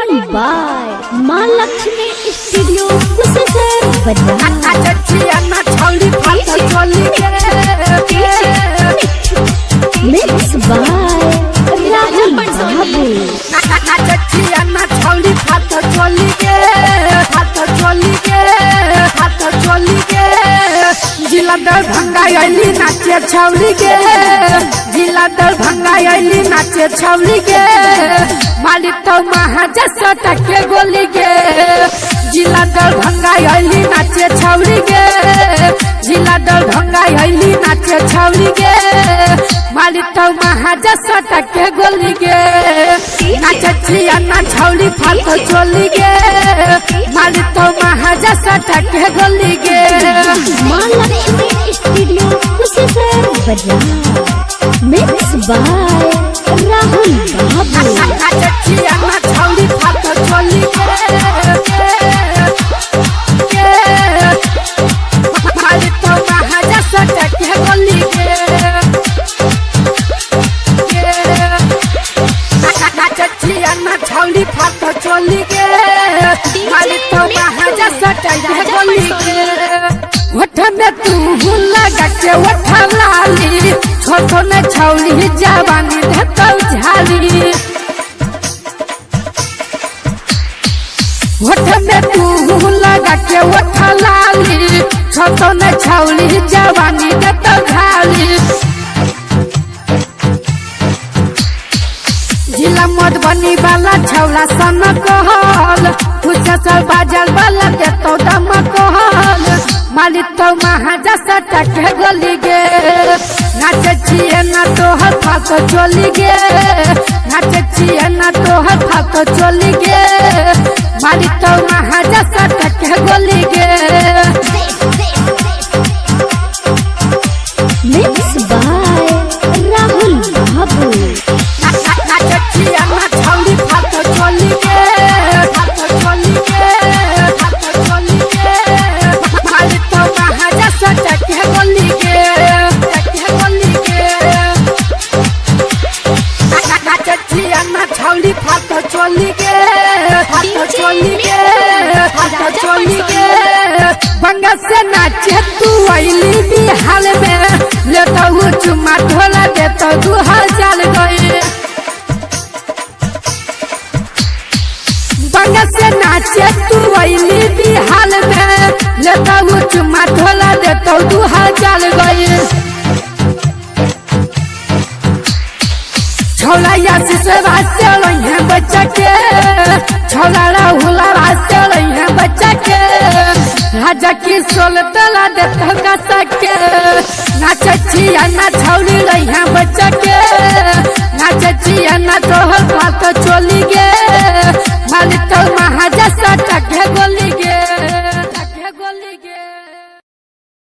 Recording by Mahalakshmi Studio, Mixed by Rahul Babu. जिला दरभंगा अली नाचे छौरी के, जिला दरभंगा अली नाचे छौरी के, मालिक तो महाजा सटके गोली के। जिला दरभंगा अली नाचे छौरी के, जिला दरभंगा अली नाचे छौरी के, मालिक तो महाजा सटके गोली के। नाचे छिया ना छौरी फालतू चोली के, मालिक तो महाजा सटके गोली के। Mahalakshmi Studio, Mixed by Rahul Babu. छोटो न छौली जवानी धतौ झाली, होठ में तू लगा के ओठा लाली, छोटो न छौली जवानी धतौ झाली। जिला मधुबनी वाला छौला सन कहल, कुशल बाजार वाला देतो दम कहल, मालिक तो महाजा सटके गोली गे। नाचे छिए ना तोहर फाको चोली गे, नाचे छिए ना तोहर फाको चोली गे, मालिक तो महाजा सटके गोली गे। Mixed by Rahul Babu. नाचे छिए ना छौली फाको चोली गे, फाको चोली गे, फाको चोली गे, मालिक तो महाजा सटके गोली गे। छौली फाटो चोली के, फाटो चोली के, फाटो चोली के। बंगा से नाचे तू अइली बिहार में, लेतो हूँ चुमा ढोला देतो 2000 गई। बंगा से नाचे तू अइली बिहार में, लेतो हूँ चुमा ढोला देतो 2000 गई। छोला से वास्ते है बच्चा के, छोला राहुल वास्ते है बच्चा के, राजा की सोल तला देता का सके। नाचे छिया ना छौली रही है बच्चा के, नाचे छिया ना तोहर फालतू चोली के।